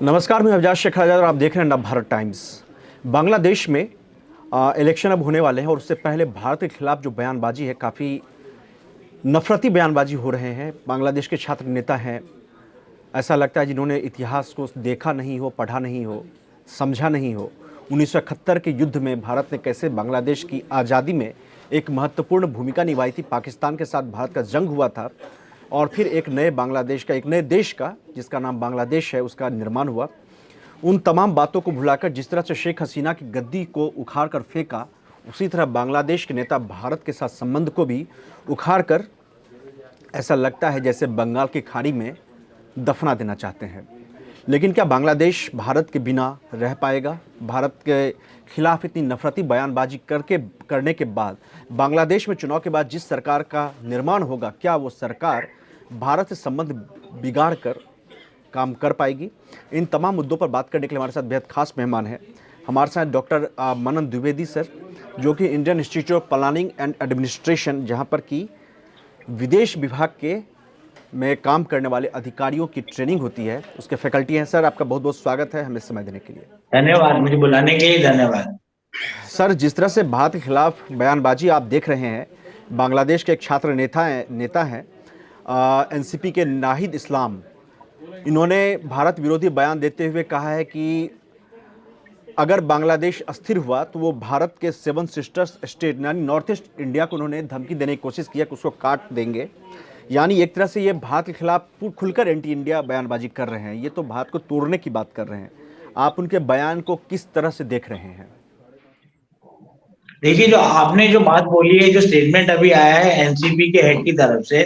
नमस्कार, मैं अवजाज शेखर आजाद और आप देख रहे हैं नवभारत टाइम्स। बांग्लादेश में इलेक्शन अब होने वाले हैं और उससे पहले भारत के खिलाफ जो बयानबाजी है, काफ़ी नफरती बयानबाजी हो रहे हैं। बांग्लादेश के छात्र नेता हैं, ऐसा लगता है जिन्होंने इतिहास को देखा नहीं हो, पढ़ा नहीं हो, समझा नहीं हो। 1971 के युद्ध में भारत ने कैसे बांग्लादेश की आज़ादी में एक महत्वपूर्ण भूमिका निभाई थी। पाकिस्तान के साथ भारत का जंग हुआ था और फिर एक नए बांग्लादेश का, एक नए देश का जिसका नाम बांग्लादेश है, उसका निर्माण हुआ। उन तमाम बातों को भुलाकर जिस तरह से शेख हसीना की गद्दी को उखाड़ कर फेंका, उसी तरह बांग्लादेश के नेता भारत के साथ संबंध को भी उखाड़ कर ऐसा लगता है जैसे बंगाल की खाड़ी में दफना देना चाहते हैं। लेकिन क्या बांग्लादेश भारत के बिना रह पाएगा? भारत के खिलाफ इतनी नफरती बयानबाजी करने के बाद बांग्लादेश में चुनाव के बाद जिस सरकार का निर्माण होगा, क्या वो सरकार भारत से संबंध बिगाड़ कर काम कर पाएगी? इन तमाम मुद्दों पर बात करने के लिए हमारे साथ बेहद खास मेहमान हैं। हमारे साथ डॉक्टर मनन द्विवेदी सर, जो कि Indian institute of planning and administration, जहां पर कि विदेश विभाग के में काम करने वाले अधिकारियों की ट्रेनिंग होती है, उसके फैकल्टी हैं। सर, आपका बहुत बहुत स्वागत है हमें समय देने के लिए। धन्यवाद, मुझे बुलाने के लिए धन्यवाद। सर, जिस तरह से भारत के खिलाफ बयानबाजी आप देख रहे हैं, बांग्लादेश के एक छात्र नेता हैं एनसीपी के नाहिद इस्लाम, इन्होंने भारत विरोधी बयान देते हुए कहा है कि अगर बांग्लादेश अस्थिर हुआ तो वो भारत के 7 सिस्टर्स स्टेट यानी नॉर्थ ईस्ट इंडिया को उन्होंने धमकी देने की कोशिश किया कि उसको काट देंगे। यानी एक तरह से ये भारत के खिलाफ खुलकर एंटी इंडिया बयानबाजी कर रहे हैं। ये तो भारत को तोड़ने की बात कर रहे हैं। आप उनके बयान को किस तरह से देख रहे हैं? देखिए, जो आपने जो बात बोली है, जो स्टेटमेंट अभी आया है एनसीपी के हेड की तरफ से,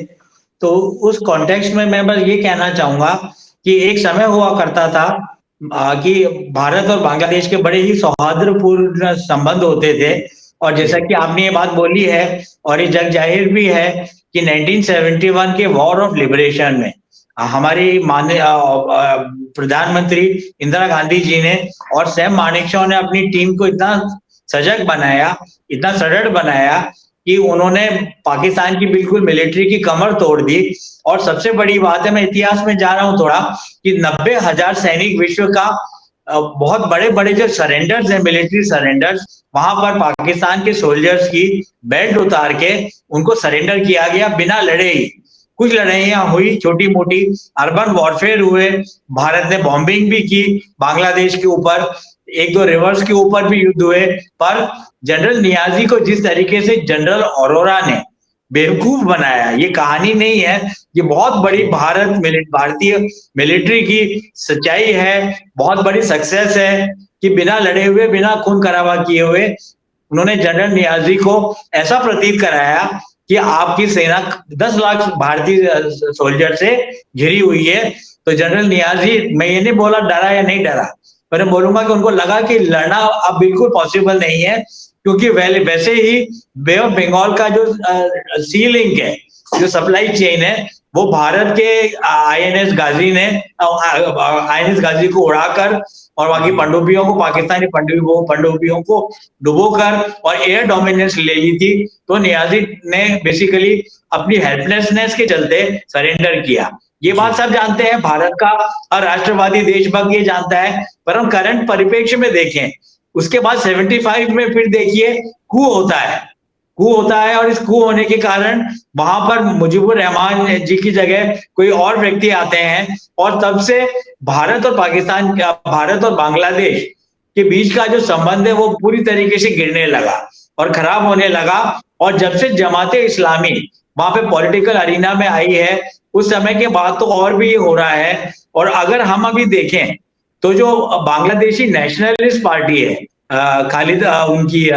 तो उस कॉन्टेक्स्ट में मैं बस ये कहना चाहूंगा कि एक समय हुआ करता था कि भारत और बांग्लादेश के बड़े ही सौहार्दपूर्ण संबंध होते थे। और जैसा कि आपने ये बात बोली है और ये जग जाहिर भी है कि 1971 के वॉर ऑफ लिबरेशन में हमारी माननीय प्रधानमंत्री इंदिरा गांधी जी ने और सैम मानेकशॉ ने अपनी टीम को इतना सजग बनाया, इतना सडट बनाया कि उन्होंने पाकिस्तान की बिल्कुल मिलिट्री की कमर तोड़ दी। और सबसे बड़ी बात है, मैं इतिहास में जा रहा हूं थोड़ा, कि 90,000 सैनिक विश्व का बहुत बड़े बड़े जो सरेंडर्स हैं, मिलिट्री सरेंडर्स, वहां पर पाकिस्तान के सोल्जर्स की बेल्ट उतार के उनको सरेंडर किया गया बिना लड़े ही। कुछ लड़ाइयां हुई छोटी मोटी, अर्बन वॉरफेयर हुए, भारत ने बॉम्बिंग भी की बांग्लादेश के ऊपर, एक दो रिवर्स के ऊपर भी युद्ध हुए। पर जनरल नियाजी को जिस तरीके से जनरल अरोरा ने बेवकूफ बनाया, ये कहानी नहीं है, ये बहुत बड़ी भारतीय मिलिट्री की सच्चाई है, बहुत बड़ी सक्सेस है कि बिना लड़े हुए, बिना खून खराबा किए हुए उन्होंने जनरल नियाजी को ऐसा प्रतीत कराया कि आपकी सेना 10 लाख भारतीय सोल्जर से घिरी हुई है। तो जनरल नियाजी, मैं ये नहीं बोला डरा या नहीं डरा, पर मैं बोलूंगा कि उनको लगा कि लड़ना अब बिल्कुल पॉसिबल नहीं है, क्योंकि वैसे ही बे ऑफ बंगाल का जो सी लिंक है, जो सप्लाई चेन है, वो भारत के आईएनएस गाजी को उड़ाकर और बाकी पनडुब्बियों को, पाकिस्तानी पनडुब्बियों को डुबोकर और एयर डोमिनेंस ले ली थी। तो नियाजी ने बेसिकली अपनी हेल्पलेसनेस के चलते सरेंडर किया। ये बात सब जानते हैं, भारत का हर राष्ट्रवादी देशभक्त ये जानता है। पर हम करंट परिप्रेक्ष्य में देखें, उसके बाद 75 में फिर देखिए कू होता है और इस कू होने के कारण वहां पर मुजीबुर रहमान जी की जगह कोई और व्यक्ति आते हैं और तब से भारत और बांग्लादेश के बीच का जो संबंध है वो पूरी तरीके से गिरने लगा और खराब होने लगा। और जब से जमाते इस्लामी वहां पे पॉलिटिकल अरीना में आई है, उस समय के बाद तो और भी हो रहा है। और अगर हम अभी देखें तो जो बांग्लादेशी नेशनलिस्ट पार्टी है, खालिद उनकी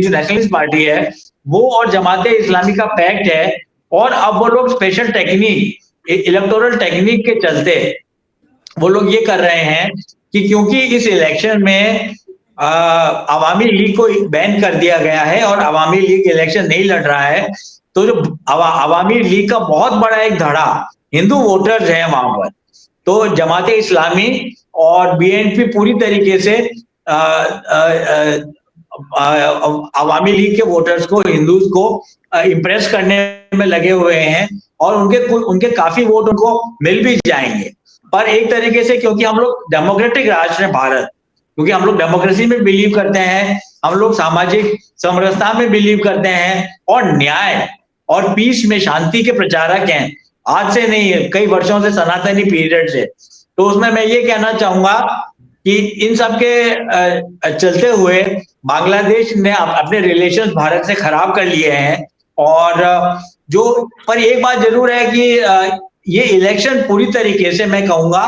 नेशनलिस्ट पार्टी है, वो और जमाते इस्लामी का पैक्ट है। और अब वो लोग स्पेशल टेक्निक, इलेक्टोरल टेक्निक के चलते वो लोग ये कर रहे हैं कि क्योंकि इस इलेक्शन में अवामी लीग को बैन कर दिया गया है और अवामी लीग इलेक्शन नहीं लड़ रहा है, तो जो अवामी लीग का बहुत बड़ा एक धड़ा हिंदू वोटर्स है वहां पर, तो जमाते इस्लामी और बीएनपी पूरी तरीके से अवामी लीग के वोटर्स को, हिंदूज को इम्प्रेस करने में लगे हुए हैं और उनके काफी वोट उनको मिल भी जाएंगे। पर एक तरीके से क्योंकि हम लोग डेमोक्रेटिक राष्ट्र है भारत, क्योंकि हम लोग डेमोक्रेसी में बिलीव करते हैं, हम लोग सामाजिक समरसता में बिलीव करते हैं और न्याय और पीस में, शांति के प्रचारक हैं। आज से नहीं है, कई वर्षों से, सनातनी पीरियड से। तो उसमें मैं ये कहना चाहूंगा कि इन सब के चलते हुए बांग्लादेश ने अपने रिलेशंस भारत से खराब कर लिए हैं। और जो पर एक बात जरूर है कि ये इलेक्शन पूरी तरीके से मैं कहूंगा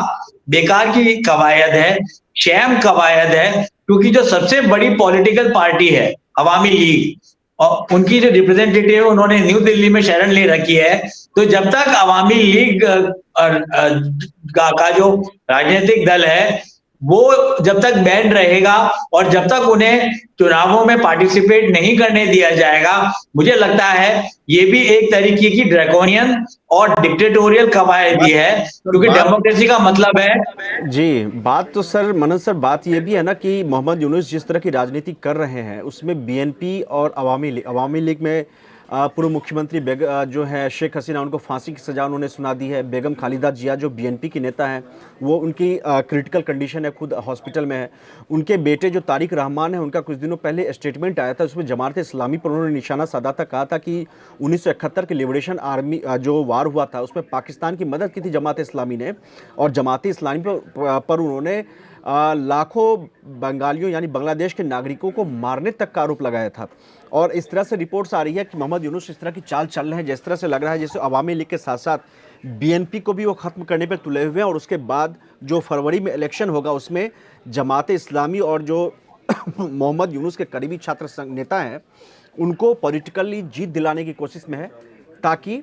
बेकार की कवायद है, शैम कवायद है, क्योंकि जो सबसे बड़ी पॉलिटिकल पार्टी है अवामी लीग, और उनकी जो रिप्रेजेंटेटिव है उन्होंने न्यू दिल्ली में शरण ले रखी है। तो जब तक अवामी लीग का जो राजनीतिक दल है वो जब तक बैंड रहेगा और जब तक उन्हें चुनावों में पार्टिसिपेट नहीं करने दिया जाएगा, मुझे लगता है ये भी एक तरीके की ड्रैकोनियन और डिक्टेटोरियल कवायद भी है, क्योंकि डेमोक्रेसी का मतलब है। जी, बात तो सर मनन सर, बात ये भी है ना कि मोहम्मद यूनुस जिस तरह की राजनीति कर रहे हैं उसमें बीएनपी और अवामी लीग में पूर्व मुख्यमंत्री जो है शेख हसीना, उनको फांसी की सजा उन्होंने सुना दी है। बेगम खालिदा जिया जो बीएनपी की नेता हैं, वो उनकी क्रिटिकल कंडीशन है, खुद हॉस्पिटल में है। उनके बेटे जो तारिक रहमान है, उनका कुछ दिनों पहले स्टेटमेंट आया था, उसमें जमात इस्लामी पर उन्होंने निशाना साधा था, कहा था कि 1971 के लिबरेशन आर्मी जो वार हुआ था उसमें पाकिस्तान की मदद की थी जमात इस्लामी ने, और जमात इस्लामी पर उन्होंने लाखों बंगालियों यानी बांग्लादेश के नागरिकों को मारने तक का आरोप लगाया था। और इस तरह से रिपोर्ट्स आ रही है कि मोहम्मद यूनुस इस तरह की चाल चल रहे हैं, जिस तरह से लग रहा है जैसे अवामी लीग के साथ साथ बीएनपी को भी वो खत्म करने पर तुले हुए हैं। और उसके बाद जो फरवरी में इलेक्शन होगा उसमें जमात इस्लामी और जो मोहम्मद यूनुस के करीबी छात्र संघ नेता हैं उनको पॉलिटिकली जीत दिलाने की कोशिश में है, ताकि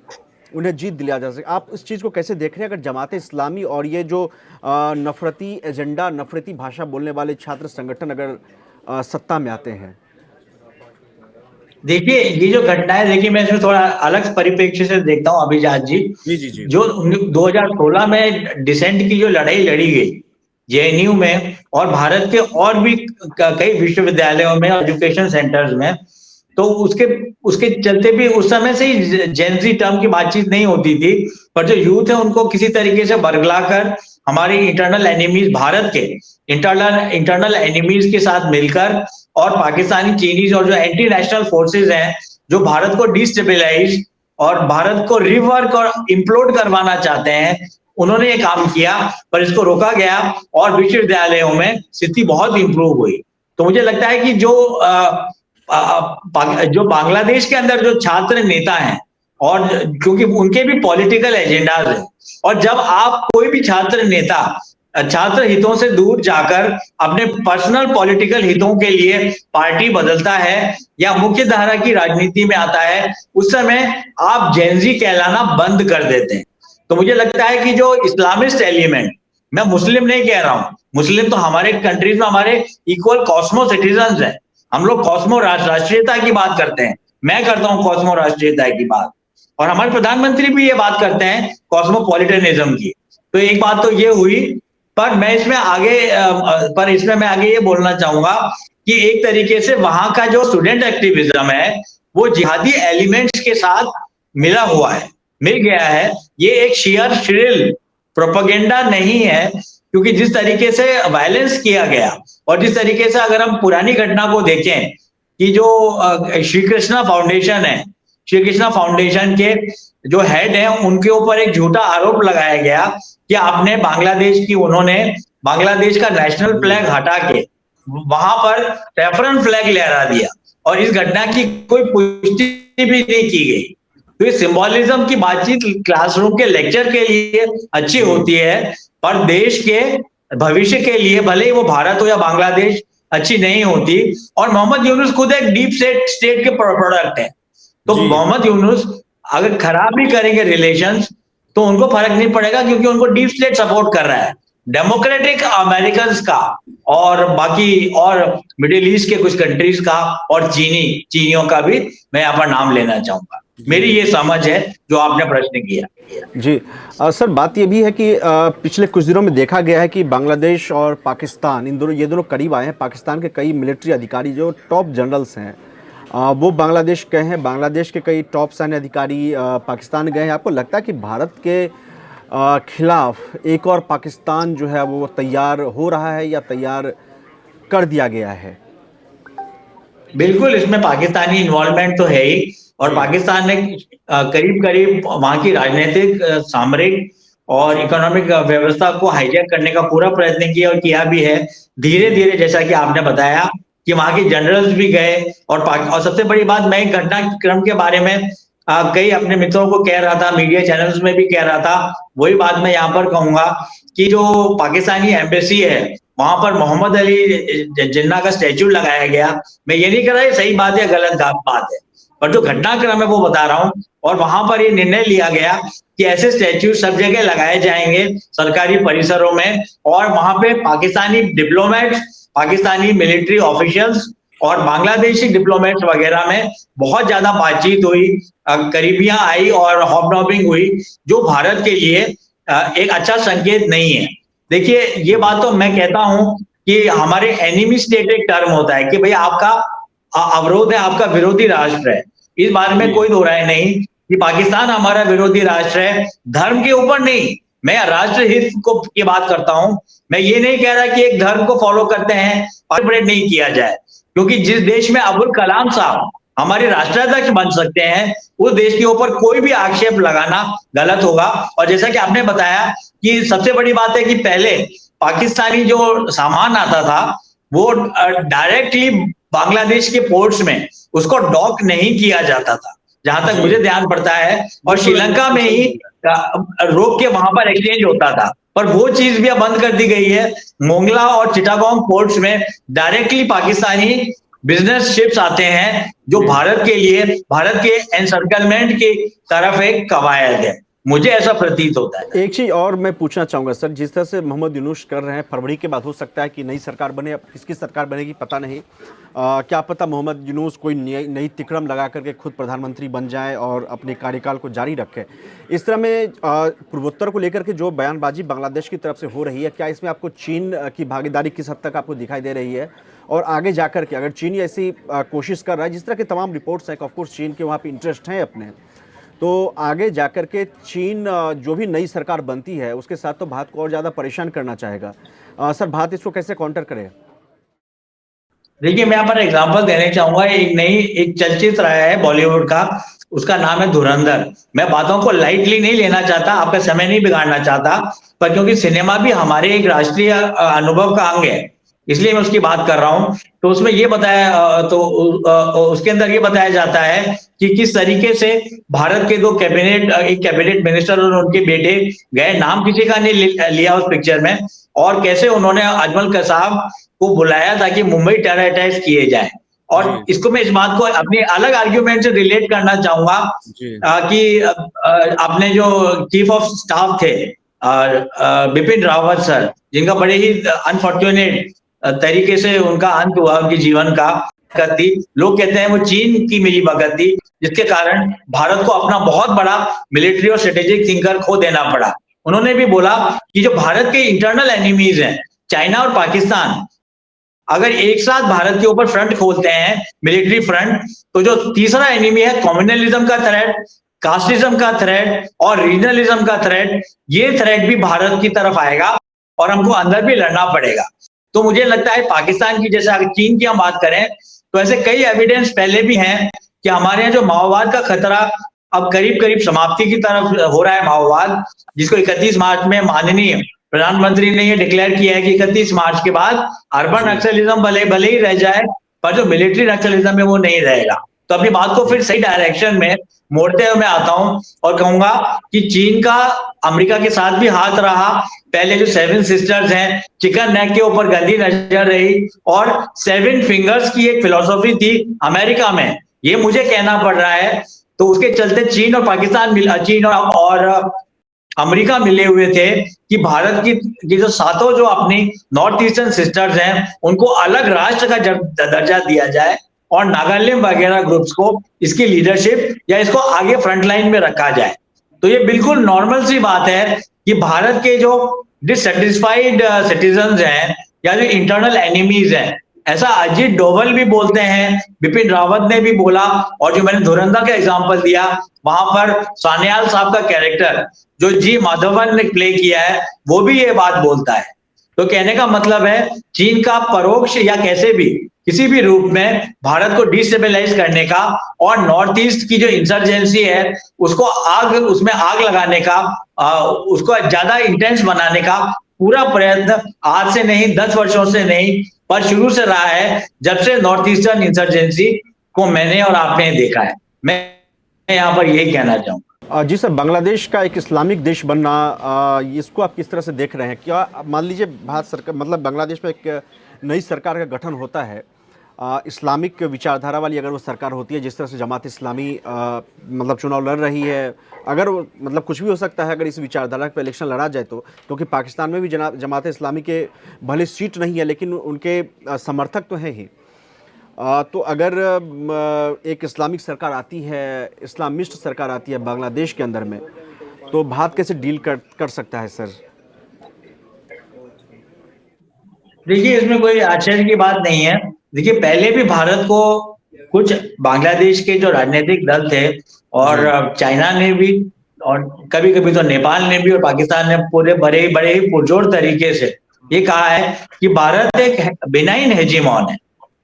उन्हें जीत दिलाया जा सके। आप इस चीज़ को कैसे देख रहे हैं, अगर जमात इस्लामी और ये जो नफरती एजेंडा, नफरती भाषा बोलने वाले छात्र संगठन अगर सत्ता में आते हैं? देखिए, ये जो घटना है, देखिए मैं इसमें थोड़ा अलग परिप्रेक्ष्य से देखता हूँ अभिजात जी। जी। जो 2016 में डिसेंट की जो लड़ाई लड़ी गई जेएनयू में और भारत के और भी कई विश्वविद्यालयों में, एजुकेशन सेंटर्स में, तो उसके उसके चलते भी उस समय से ही जेनजी टर्म की बातचीत नहीं होती थी, पर जो यूथ है उनको किसी तरीके से बरगलाकर हमारी इंटरनल एनिमीज, भारत के इंटरनल एनिमीज के साथ मिलकर और पाकिस्तानी, चीनीज और जो एंटी नेशनल फोर्सेज हैं जो भारत को डिस्टेबलाइज और भारत को रिवर्क और इम्प्लोड करवाना चाहते हैं, उन्होंने ये काम किया, पर इसको रोका गया और विश्वविद्यालयों में स्थिति बहुत इंप्रूव हुई। तो मुझे लगता है कि जो बांग्लादेश के अंदर जो छात्र नेता हैं, और क्योंकि उनके भी पॉलिटिकल एजेंडाज हैं, और जब आप कोई भी छात्र नेता छात्र हितों से दूर जाकर अपने पर्सनल पॉलिटिकल हितों के लिए पार्टी बदलता है या मुख्य धारा की राजनीति में आता है, उस समय आप जेनजी कहलाना बंद कर देते हैं। तो मुझे लगता है कि जो इस्लामिस्ट एलिमेंट, मैं मुस्लिम नहीं कह रहा हूं, मुस्लिम तो हमारे कंट्रीज में हमारे इक्वल कॉस्मो सिटीजन है, हम लोग कॉस्मो राष्ट्रीयता की बात करते हैं, मैं करता हूं कॉस्मो राष्ट्रीयता की बात, और हमारे प्रधानमंत्री भी ये बात करते हैं कॉस्मोपॉलिटनिज्म की। तो एक बात तो ये हुई, पर इसमें मैं आगे ये बोलना चाहूंगा कि एक तरीके से वहां का जो स्टूडेंट एक्टिविज्म है वो जिहादी एलिमेंट्स के साथ मिल गया है। ये एक शेयर श्रिल प्रोपेगेंडा नहीं है, क्योंकि जिस तरीके से वायलेंस किया गया और जिस तरीके से अगर हम पुरानी घटना को देखें कि जो श्री कृष्णा फाउंडेशन है, श्री कृष्णा फाउंडेशन के जो हेड हैं उनके ऊपर एक झूठा आरोप लगाया गया कि आपने उन्होंने बांग्लादेश का नेशनल फ्लैग हटा के वहां पर सैफरन फ्लैग लहरा दिया, और इस घटना की कोई पुष्टि भी नहीं की गई। तो ये सिंबोलिज्म की बातचीत क्लासरूम के लेक्चर के लिए अच्छी होती है, पर देश के भविष्य के लिए, भले ही वो भारत हो या बांग्लादेश, अच्छी नहीं होती। और मोहम्मद यूनुस खुद एक डीप स्टेट के प्रोडक्ट है। तो मोहम्मद यूनुस अगर खराब भी करेंगे रिलेशंस तो उनको फर्क नहीं पड़ेगा, क्योंकि उनको डीप स्टेट सपोर्ट कर रहा है, डेमोक्रेटिक अमेरिकन का और बाकी और मिडिल ईस्ट के कुछ कंट्रीज का, और चीनियों का भी मैं यहाँ पर नाम लेना चाहूंगा। मेरी ये समझ है जो आपने प्रश्न किया। जी सर, बात ये भी है कि पिछले कुछ दिनों में देखा गया है कि बांग्लादेश और पाकिस्तान ये दोनों करीब आए हैं। पाकिस्तान के कई मिलिट्री अधिकारी जो टॉप जनरल्स हैं वो बांग्लादेश गए हैं, बांग्लादेश के कई टॉप सैन्य अधिकारी पाकिस्तान गए हैं। आपको लगता है कि भारत के खिलाफ एक और पाकिस्तान जो है वो तैयार हो रहा है या तैयार कर दिया गया है? बिल्कुल, इसमें पाकिस्तानी इन्वॉल्वमेंट तो है ही। और जी। पाकिस्तान ने करीब करीब वहां की राजनीतिक, सामरिक और इकोनॉमिक व्यवस्था को हाईजैक करने का पूरा प्रयत्न किया और किया भी है। धीरे धीरे, जैसा कि आपने बताया कि वहां के जनरल्स भी गए। और सबसे बड़ी बात, मैं एक घटनाक्रम के बारे में कई अपने मित्रों को कह रहा था, मीडिया चैनल्स में भी कह रहा था, वही बात मैं यहाँ पर कहूंगा कि जो पाकिस्तानी एम्बेसी है वहां पर मोहम्मद अली जिन्ना का स्टैच्यू लगाया गया। मैं ये नहीं कह रहा ये सही बात है गलत बात है, पर जो घटनाक्रम है वो बता रहा हूँ। और वहां पर ये निर्णय लिया गया कि ऐसे स्टैच्यू सब जगह लगाए जाएंगे सरकारी परिसरों में, और वहां पे Pakistani diplomats, Pakistani military officials और बांग्लादेशी डिप्लोमेट्स वगैरह में बहुत ज्यादा बातचीत हुई, करीबियां आई और हॉबनॉबिंग हुई, जो भारत के लिए एक अच्छा संकेत नहीं है। देखिए, ये बात तो मैं कहता हूं कि हमारे एनिमी स्टेट एक टर्म होता है कि भाई आपका अवरोध है, आपका विरोधी राष्ट्र है। इस बारे में जी। कोई दो राय नहीं कि पाकिस्तान हमारा विरोधी राष्ट्र है, धर्म के ऊपर नहीं। मैं राष्ट्र हित को की बात करता हूं। मैं ये नहीं कह रहा कि एक धर्म को फॉलो करते हैं और सेलिब्रेट नहीं किया जाए, क्योंकि जिस देश में अब्दुल कलाम साहब हमारे राष्ट्राध्यक्ष बन सकते हैं, उस देश के ऊपर कोई भी आक्षेप लगाना गलत होगा। और जैसा कि आपने बताया कि सबसे बड़ी बात है कि पहले पाकिस्तानी जो सामान आता था वो डायरेक्टली बांग्लादेश के पोर्ट्स में उसको डॉक नहीं किया जाता था, जहां तक मुझे ध्यान पड़ता है। और श्रीलंका में ही रोक के वहां पर एक्सचेंज होता था, पर वो चीज भी अब बंद कर दी गई है। मोंगला और चिटागोंग पोर्ट्स में डायरेक्टली पाकिस्तानी बिजनेस शिप्स आते हैं, जो भारत के लिए, भारत के एनसर्कलमेंट की तरफ एक कवायद है। मुझे ऐसा प्रतीत होता है। एक चीज़ और मैं पूछना चाहूँगा सर, जिस तरह से मोहम्मद यूनुस कर रहे हैं, फरवरी के बाद हो सकता है कि नई सरकार बने, अब किसकी सरकार बनेगी पता नहीं। क्या पता मोहम्मद यूनुस कोई नई तिकड़म लगा करके खुद प्रधानमंत्री बन जाए और अपने कार्यकाल को जारी रखे। इस तरह में पूर्वोत्तर को लेकर के जो बयानबाजी बांग्लादेश की तरफ से हो रही है, क्या इसमें आपको चीन की भागीदारी किस हद तक आपको दिखाई दे रही है? और आगे जाकर के अगर चीन ऐसी कोशिश कर रहा है, जिस तरह की तमाम रिपोर्ट्स हैं, ऑफकोर्स चीन के वहाँ पे इंटरेस्ट हैं अपने, तो आगे जाकर के चीन जो भी नई सरकार बनती है उसके साथ तो भारत को और ज़्यादा परेशान करना चाहेगा। सर, भारत इसको कैसे काउंटर करे? देखिए, मैं यहाँ पर एग्जांपल देने चाहूंगा। एक चलचित्र आया है बॉलीवुड का, उसका नाम है धुरंधर। मैं बातों को लाइटली नहीं लेना चाहता, आपका समय नहीं बिगाड़ना चाहता, पर क्योंकि सिनेमा भी हमारे एक राष्ट्रीय अनुभव का अंग है, इसलिए मैं उसकी बात कर रहा हूं। तो उसमें ये बताया, उसके अंदर ये बताया जाता है कि किस तरीके से भारत के एक कैबिनेट मिनिस्टर और उनके बेटे गए, नाम किसी का नहीं लिया उस पिक्चर में, और कैसे उन्होंने अजमल कसाब को बुलाया ताकि मुंबई टेरर अटैक किए जाए। और इसको मैं इस बात को अपनी अलग आर्ग्यूमेंट से रिलेट करना चाहूंगा कि अपने जो चीफ ऑफ स्टाफ थे बिपिन रावत सर, जिनका बड़े ही अनफॉर्चुनेट तरीके से उनका अंत हुआ उनके जीवन का, थी, लोग कहते हैं वो चीन की मिली भगत थी, जिसके कारण भारत को अपना बहुत बड़ा मिलिट्री और स्ट्रेटेजिक थिंकर खो देना पड़ा। उन्होंने भी बोला कि जो भारत के इंटरनल एनिमीज हैं, चाइना और पाकिस्तान, अगर एक साथ भारत के ऊपर फ्रंट खोलते हैं, मिलिट्री फ्रंट, तो जो तीसरा एनिमी है कम्युनलिज्म का थ्रेट, कास्टिज्म का थ्रेट और रीजनलिज्म का थ्रेट, ये थ्रेट भी भारत की तरफ आएगा और हमको अंदर भी लड़ना पड़ेगा। तो मुझे लगता है पाकिस्तान की, जैसे अगर चीन की हम बात करें, तो ऐसे कई एविडेंस पहले भी हैं कि हमारे यहाँ जो माओवाद का खतरा अब करीब करीब समाप्ति की तरफ हो रहा है। माओवाद, जिसको 31 मार्च में माननीय प्रधानमंत्री ने ये डिक्लेयर किया है कि 31 मार्च के बाद अर्बन नक्सलिज्म भले ही रह जाए, पर जो मिलिट्री नक्सलिज्म है वो नहीं रहेगा। तो अपनी बात को फिर सही डायरेक्शन में मोड़ते हुए मैं आता हूं और कहूंगा कि चीन का अमेरिका के साथ भी हाथ रहा। पहले जो 7 सिस्टर्स हैं, चिकन नेक के ऊपर गंदी नजर रही, और 7 फिंगर्स की एक फिलॉसफी थी अमेरिका में, ये मुझे कहना पड़ रहा है। तो उसके चलते चीन और पाकिस्तान, चीन और अमेरिका मिले हुए थे कि भारत की जो सातों जो अपनी नॉर्थ ईस्टर्न सिस्टर्स हैं, उनको अलग राष्ट्र का दर्जा दिया जाए और नागालैंड वगैरह ग्रुप्स को इसकी लीडरशिप या इसको आगे फ्रंट लाइन में रखा जाए। तो ये बिल्कुल नॉर्मल सी बात है कि भारत के जो डिससेटिस्फाइड सिटीजन्स हैं या जो इंटरनल एनिमीज हैं, ऐसा अजीत डोभाल भी बोलते हैं, बिपिन रावत ने भी बोला, और जो मैंने धुरंधर का एग्जांपल दिया, वहां पर सान्याल साहब का कैरेक्टर जो जी माधवन ने प्ले किया है, वो भी ये बात बोलता है। तो कहने का मतलब है, चीन का परोक्ष या कैसे भी किसी भी रूप में भारत को डिस्टेबलाइज करने का और नॉर्थ ईस्ट की जो इंसर्जेंसी है उसको उसमें आग लगाने का, उसको ज्यादा इंटेंस बनाने का पूरा प्रयत्न आज से नहीं 10 वर्षों से नहीं पर शुरू से रहा है, जब से नॉर्थ ईस्टर्न इंसर्जेंसी को मैंने और आपने देखा है। मैं यहाँ पर यही कहना चाहूंगा। जी सर, बांग्लादेश का एक इस्लामिक देश बनना, इसको आप किस तरह से देख रहे हैं? क्या मान लीजिए भारत सरकार, मतलब बांग्लादेश में एक नई सरकार का गठन होता है, इस्लामिक विचारधारा वाली अगर वो सरकार होती है, जिस तरह से जमात इस्लामी मतलब चुनाव लड़ रही है, अगर मतलब कुछ भी हो सकता है अगर इस विचारधारा पर इलेक्शन लड़ा जाए तो, क्योंकि पाकिस्तान में भी जमात इस्लामी के भले सीट नहीं है लेकिन उनके समर्थक तो हैं ही। तो अगर एक इस्लामिक सरकार आती है, इस्लामिस्ट सरकार आती है बांग्लादेश के अंदर में, तो भारत कैसे डील कर सकता है सर? देखिए, इसमें कोई आश्चर्य की बात नहीं है। देखिए, पहले भी भारत को कुछ बांग्लादेश के जो राजनीतिक दल थे और चाइना ने भी, और कभी कभी तो नेपाल ने भी और पाकिस्तान ने पूरे बड़े बड़े ही पुरजोर तरीके से ये कहा है कि भारत एक बेनाइन हेजीमॉन है।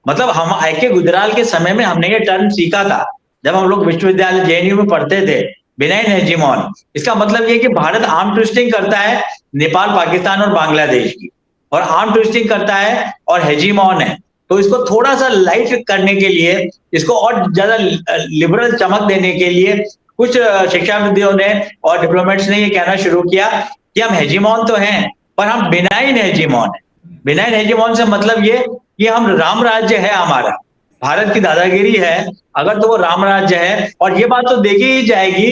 मतलब हम आके गुजराल के समय में हमने ये टर्म सीखा था जब हम लोग विश्वविद्यालय जेएनयू में पढ़ते थे, बेनाइन हेजीमॉन। इसका मतलब ये कि भारत आर्म ट्विस्टिंग करता है नेपाल, पाकिस्तान और बांग्लादेश की, और आर्म ट्विस्टिंग करता है और हेजीमॉन है। तो इसको थोड़ा सा लाइट करने के लिए, इसको और ज्यादा लिबरल चमक देने के लिए कुछ शिक्षाविदों ने और डिप्लोमेट्स ने ये कहना शुरू किया कि हम हेजीमॉन तो हैं पर हम बेनाइन हेजीमॉन है। बेनाइन हेजीमॉन से मतलब ये कि हम राम राज्य है हमारा, भारत की दादागिरी है अगर तो वो राम राज्य है। और ये बात तो देखी ही जाएगी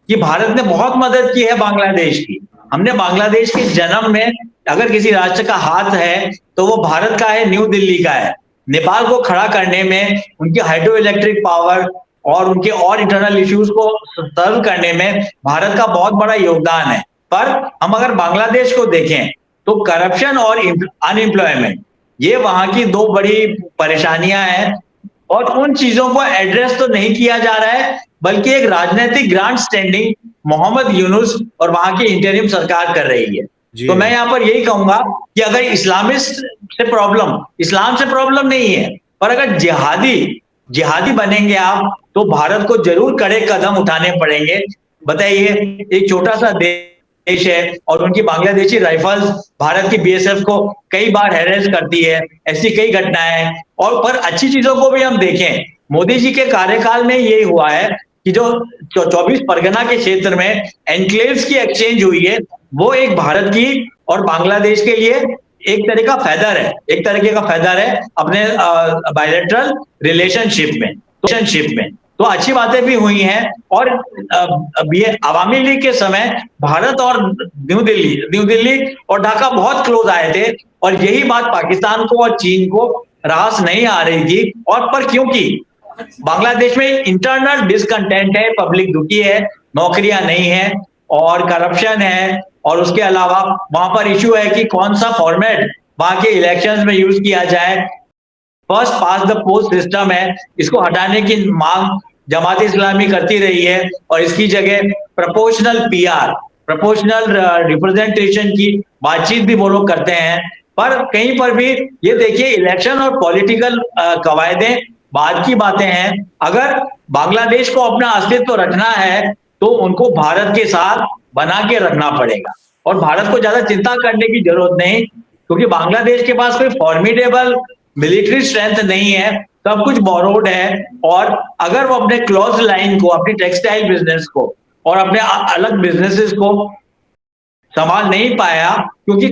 कि भारत ने बहुत मदद की है बांग्लादेश की। हमने बांग्लादेश के जन्म में अगर किसी राष्ट्र का हाथ है तो वो भारत का है, न्यू दिल्ली का है। नेपाल को खड़ा करने में उनकी हाइड्रो इलेक्ट्रिक पावर और उनके और इंटरनल इश्यूज को सर्व करने में भारत का बहुत बड़ा योगदान है। पर हम अगर बांग्लादेश को देखें तो करप्शन और अनएम्प्लॉयमेंट, ये वहां की दो बड़ी परेशानियां हैं, और उन चीजों को एड्रेस तो नहीं किया जा रहा है, बल्कि एक राजनीतिक ग्रांट स्टैंडिंग मोहम्मद यूनुस और वहां की इंटरिम सरकार कर रही है। तो मैं यहाँ पर यही कहूंगा कि अगर इस्लामिस्ट से प्रॉब्लम, इस्लाम से प्रॉब्लम नहीं है, पर अगर जिहादी बनेंगे आप तो भारत को जरूर कड़े कदम उठाने पड़ेंगे। बताइए, एक छोटा सा देश है और उनकी बांग्लादेशी राइफल्स भारत की बीएसएफ को कई बार हैरेस करती है, ऐसी कई घटनाएं। और पर अच्छी चीजों को भी हम देखें, मोदी जी के कार्यकाल में यही हुआ है कि जो 24 परगना के क्षेत्र में एनक्लेव्स की एक्सचेंज हुई है, वो एक भारत की और बांग्लादेश के लिए एक तरह का फेदर है, एक तरीके का फेदर है अपने बायलैटरल रिलेशनशिप में। तो अच्छी बातें भी हुई हैं। और ये अवामी लीग के समय भारत और न्यू दिल्ली और ढाका बहुत क्लोज आए थे, और यही बात पाकिस्तान को और चीन को रास नहीं आ रही थी। और पर क्योंकि बांग्लादेश में इंटरनल डिसकंटेंट है, पब्लिक दुखी है, नौकरियां नहीं है और करप्शन है, और उसके अलावा वहां पर इश्यू है कि कौन सा फॉर्मेट वहां के इलेक्शंस में यूज किया जाए। First pass the post system है, इसको हटाने की मांग जमात इस्लामी करती रही है, और इसकी जगह प्रोपोर्शनल पीआर, प्रोपोर्शनल रिप्रेजेंटेशन की बातचीत भी वो लोग करते हैं। पर कहीं पर भी ये देखिए, इलेक्शन और पॉलिटिकल कवायदे बाद की बातें हैं। अगर बांग्लादेश को अपना अस्तित्व रखना है तो उनको भारत के साथ बना के रखना पड़ेगा, और भारत को ज्यादा चिंता करने की जरूरत नहीं, क्योंकि बांग्लादेश के पास कोई फॉर्मिडेबल मिलिट्री स्ट्रेंथ नहीं है, सब कुछ बोरोड है। और अगर वो अपने क्लॉज लाइन को, अपनी टेक्सटाइल बिजनेस को और अपने अलग बिजनेसेस को संभाल नहीं पाया, क्योंकि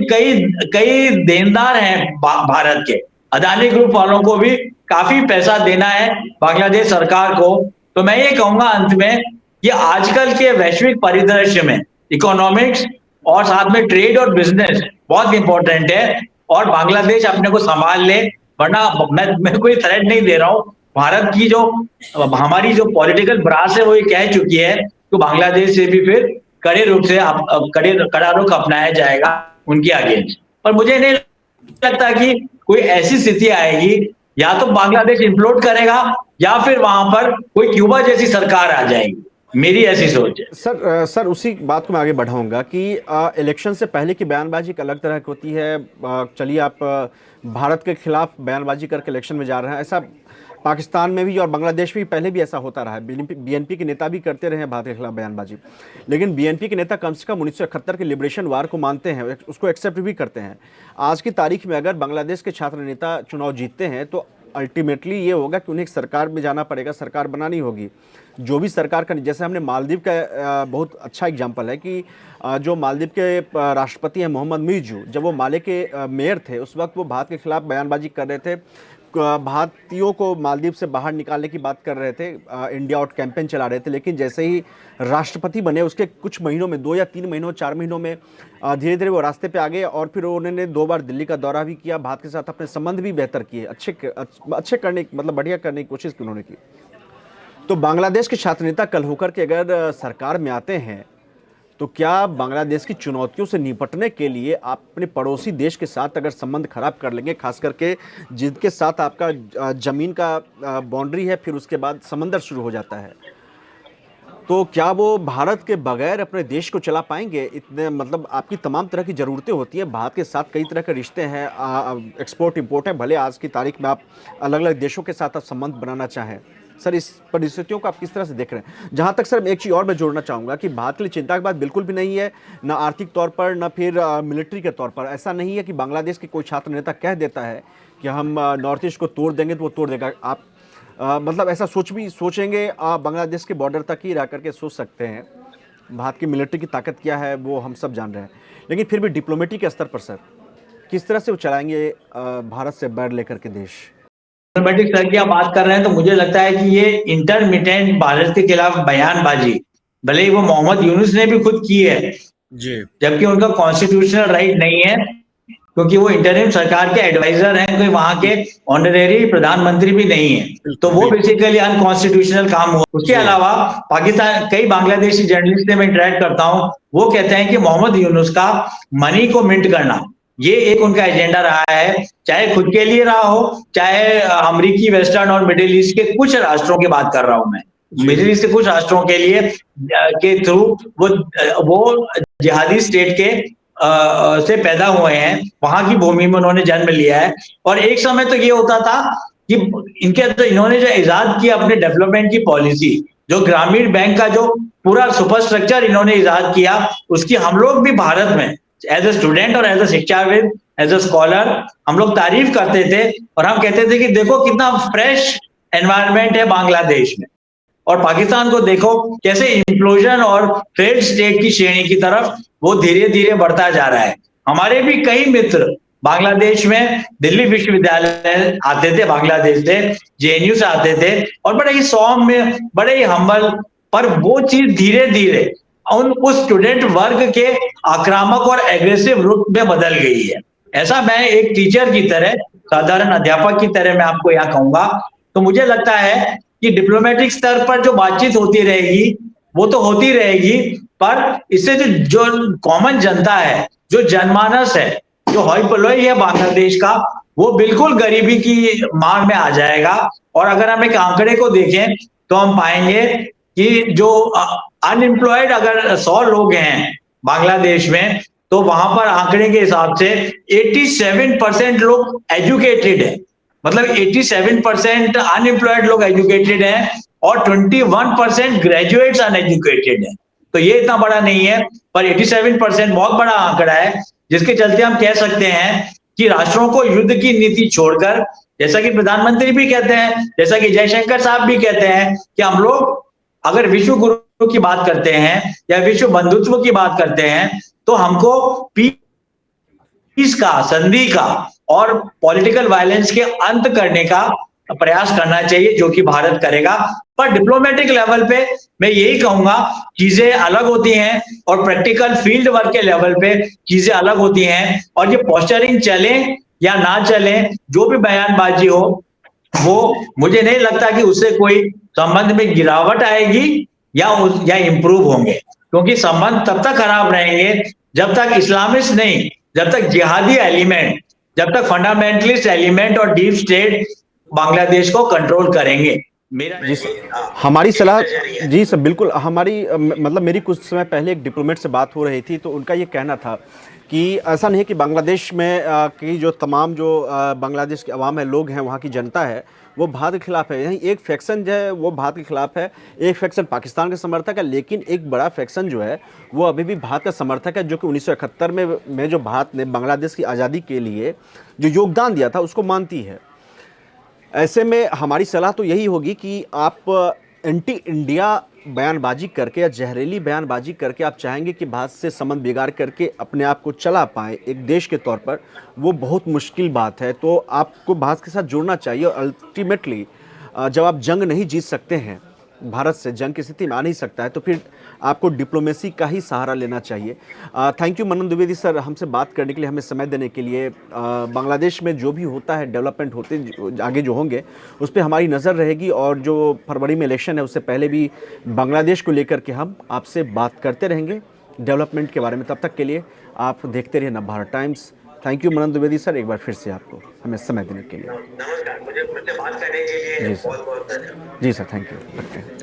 कई देनदार हैं भारत के, अदानी ग्रुप वालों को भी काफी पैसा देना है बांग्लादेश सरकार को। तो मैं ये कहूंगा अंत में कि आजकल के वैश्विक परिदृश्य में इकोनॉमिक्स और साथ में ट्रेड और बिजनेस बहुत इंपॉर्टेंट है, और बांग्लादेश अपने को संभाल ले, वरना मैं कोई थ्रेट नहीं दे रहा हूँ। भारत की जो हमारी जो पॉलिटिकल ब्रास है वो ये कह चुकी है तो बांग्लादेश से भी फिर कड़े रूप से कड़ा रुख अपनाया जाएगा उनके अगेंस्ट। पर मुझे नहीं लगता कि कोई ऐसी स्थिति आएगी, या तो बांग्लादेश इम्प्लोड करेगा या फिर वहां पर कोई क्यूबा जैसी सरकार आ जाएगी। मेरी ऐसी सोच है। सर उसी बात को मैं आगे बढ़ाऊंगा कि इलेक्शन से पहले की बयानबाजी एक अलग तरह की होती है। चलिए आप भारत के खिलाफ बयानबाजी करके इलेक्शन में जा रहे हैं, ऐसा पाकिस्तान में भी और बांग्लादेश में भी पहले भी ऐसा होता रहा है। बीएनपी के नेता भी करते रहे हैं भारत के खिलाफ बयानबाजी, लेकिन बीएनपी के नेता कम से कम 1971 के लिबरेशन वार को मानते हैं, उसको एक्सेप्ट भी करते हैं। आज की तारीख में अगर बांग्लादेश के छात्र नेता चुनाव जीतते हैं तो अल्टीमेटली ये होगा कि उन्हें एक सरकार में जाना पड़ेगा, सरकार बनानी होगी। जो भी सरकार का, जैसे हमने मालदीव का बहुत अच्छा एग्जांपल है कि जो मालदीव के राष्ट्रपति हैं मोहम्मद मिर्जू, जब वो माले के मेयर थे उस वक्त वो भारत के खिलाफ बयानबाजी कर रहे थे, भारतीयों को मालदीव से बाहर निकालने की बात कर रहे थे, इंडिया आउट कैंपेन चला रहे थे। लेकिन जैसे ही राष्ट्रपति बने उसके कुछ महीनों में, 2 या 3 महीनों 4 महीनों में धीरे धीरे वो रास्ते पे आ गए और फिर उन्होंने 2 बार दिल्ली का दौरा भी किया, भारत के साथ अपने संबंध भी बेहतर किए, अच्छे करने, मतलब बढ़िया करने की कोशिश उन्होंने की। तो बांग्लादेश के छात्र नेता कल होकर के अगर सरकार में आते हैं तो क्या बांग्लादेश की चुनौतियों से निपटने के लिए आप अपने पड़ोसी देश के साथ अगर संबंध खराब कर लेंगे, खास करके जिनके साथ आपका ज़मीन का बाउंड्री है, फिर उसके बाद समंदर शुरू हो जाता है, तो क्या वो भारत के बगैर अपने देश को चला पाएंगे? इतने, मतलब आपकी तमाम तरह की ज़रूरतें होती हैं, भारत के साथ कई तरह के रिश्ते हैं, एक्सपोर्ट इंपोर्ट है, भले आज की तारीख में आप अलग अलग देशों के साथ आप संबंध बनाना चाहें। सर इस परिस्थितियों को आप किस तरह से देख रहे हैं? जहाँ तक सर एक चीज़ और मैं जोड़ना चाहूँगा कि भारत के लिए चिंता की बात बिल्कुल भी नहीं है, ना आर्थिक तौर पर, ना फिर मिलिट्री के तौर पर। ऐसा नहीं है कि बांग्लादेश के कोई छात्र नेता कह देता है कि हम नॉर्थ ईस्ट को तोड़ देंगे तो वो तोड़ देगा। आप मतलब ऐसा सोचेंगे बांग्लादेश के बॉर्डर तक ही रह करके सोच सकते हैं। भारत की मिलिट्री की ताकत क्या है वो हम सब जान रहे हैं, लेकिन फिर भी डिप्लोमेटिक के स्तर पर सर किस तरह से वो चलाएंगे भारत से बैर लेकर के देश? डिप्लोमेटिक स्तर की आप बात कर रहे हैं तो मुझे लगता है कि ये इंटरमिटेंट भारत के खिलाफ बयानबाजी, भले ही वो मोहम्मद यूनुस ने भी खुद की है जी, जबकि उनका कॉन्स्टिट्यूशनल राइट नहीं है, क्योंकि वो इंटरिम सरकार के एडवाइजर हैं, कोई वहां के ऑनरेरी प्रधानमंत्री भी नहीं है, तो वो बेसिकली अनकॉन्स्टिट्यूशनल काम हुआ। उसके अलावा पाकिस्तान, कई बांग्लादेशी जर्नलिस्ट से मैं इंटरेक्ट करता हूं, वो कहते हैं कि मोहम्मद यूनुस का मनी को मिंट करना ये एक उनका एजेंडा रहा है, चाहे खुद के लिए रहा हो, चाहे अमेरिकी, वेस्टर्न और मिडिल ईस्ट के कुछ राष्ट्रों की बात कर रहा हूं मैं, मिडिल ईस्ट के कुछ राष्ट्रों के लिए के थ्रू वो जिहादी स्टेट के से पैदा हुए हैं, वहां की भूमि में उन्होंने जन्म लिया है। और एक समय तो ये होता था कि इन्होंने जो इजाद किया अपने डेवलपमेंट की पॉलिसी, जो ग्रामीण बैंक का जो पूरा सुपर स्ट्रक्चर इन्होंने इजाद किया, उसकी हम लोग भी भारत में एज ए स्टूडेंट और एज ए शिक्षाविद, एज ए स्कॉलर हम लोग तारीफ करते थे और हम कहते थे कि देखो कितना फ्रेश एनवायरनमेंट है बांग्लादेश में, और पाकिस्तान को देखो कैसे इम्प्लोजन और फेल्ड स्टेट की श्रेणी की तरफ वो धीरे धीरे बढ़ता जा रहा है। हमारे भी कई मित्र बांग्लादेश में दिल्ली विश्वविद्यालय आते थे, बांग्लादेश से, जेएनयू से आते थे, और बड़े ही सौम्य, बड़े ही हम्बल, पर वो चीज धीरे धीरे उस स्टूडेंट वर्ग के आक्रामक और एग्रेसिव रूप में बदल गई है। ऐसा मैं एक टीचर की तरह, साधारण अध्यापक की तरह मैं आपको यहाँ कहूंगा। तो मुझे लगता है कि डिप्लोमेटिक स्तर पर जो बातचीत होती रहेगी वो तो होती रहेगी, पर इससे जो कॉमन जनता है, जो जनमानस है, जो हॉय पोलोई है बांग्लादेश का, वो बिल्कुल गरीबी की मार में आ जाएगा। और अगर हम एक आंकड़े को देखें तो हम पाएंगे कि जो अनएम्प्लॉयड अगर 100 लोग हैं बांग्लादेश में, तो वहां पर आंकड़े के हिसाब से 87% लोग एजुकेटेड है, मतलब 87% अनएम्प्लॉयड लोग एजुकेटेड हैं और 21% ग्रेजुएट्स अनएजुकेटेड हैं। तो ये इतना बड़ा नहीं है, पर 87% बहुत बड़ा आंकड़ा है, जिसके चलते हम कह सकते हैं कि राष्ट्रों को युद्ध की नीति छोड़कर, जैसा कि प्रधानमंत्री भी कहते हैं, जैसा कि जयशंकर साहब भी कहते हैं, कि हम लोग अगर विश्व गुरु की बात करते हैं या विश्व बंधुत्व की बात करते हैं, तो हमको पीस का, संधि का और पॉलिटिकल वायलेंस के अंत करने का प्रयास करना चाहिए, जो कि भारत करेगा। पर डिप्लोमेटिक लेवल पे मैं यही कहूंगा, चीजें अलग होती हैं और प्रैक्टिकल फील्ड वर्क के लेवल पे चीजें अलग होती हैं, और ये पोस्चरिंग चले या ना चले, जो भी बयानबाजी हो, वो मुझे नहीं लगता कि उससे कोई संबंध में गिरावट आएगी या इंप्रूव होंगे, क्योंकि संबंध तब तक खराब रहेंगे जब तक इस्लामिस्ट नहीं, जब तक जिहादी एलिमेंट, जब तक फंडामेंटलिस्ट एलिमेंट और डीप स्टेट बांग्लादेश को कंट्रोल करेंगे। मेरा जी सर, हमारी सलाह, जी सर बिल्कुल, हमारी मतलब मेरी कुछ समय पहले एक डिप्लोमेट से बात हो रही थी, तो उनका ये कहना था कि ऐसा नहीं है कि बांग्लादेश में की जो तमाम जो बांग्लादेश की आवाम है, लोग हैं, वहाँ की जनता है, वो भारत के खिलाफ है। यहीं एक फैक्शन जो है वो भारत के खिलाफ है, एक फैक्शन पाकिस्तान का समर्थक है, लेकिन एक बड़ा फैक्शन जो है वो अभी भी भारत का समर्थक है, जो कि 1971 में जो भारत ने बांग्लादेश की आज़ादी के लिए जो योगदान दिया था उसको मानती है। ऐसे में हमारी सलाह तो यही होगी कि आप एंटी इंडिया बयानबाजी करके या जहरीली बयानबाजी करके आप चाहेंगे कि भारत से संबंध बिगाड़ करके अपने आप को चला पाएँ एक देश के तौर पर, वो बहुत मुश्किल बात है। तो आपको भारत के साथ जुड़ना चाहिए और अल्टीमेटली जब आप जंग नहीं जीत सकते हैं, भारत से जंग की स्थिति में आ नहीं सकता है, तो फिर आपको डिप्लोमेसी का ही सहारा लेना चाहिए। Thank you Manan Dwivedi sir, हमसे बात करने के लिए, हमें समय देने के लिए। बांग्लादेश में जो भी होता है, डेवलपमेंट होते आगे जो होंगे उस पर हमारी नज़र रहेगी, और जो फरवरी में इलेक्शन है उससे पहले भी बांग्लादेश को लेकर के हम आपसे बात करते रहेंगे डेवलपमेंट के बारे में। तब तक के लिए आप देखते रहिए Navbharat times. Thank you Manan Dwivedi sir, एक बार फिर से आपको हमें समय देने के लिए। नमस्कार, मुझे मुझसे बात करने के लिए जी सर, बहुत बहुत धन्यवाद। जी सर, थैंक यू, रखते हैं।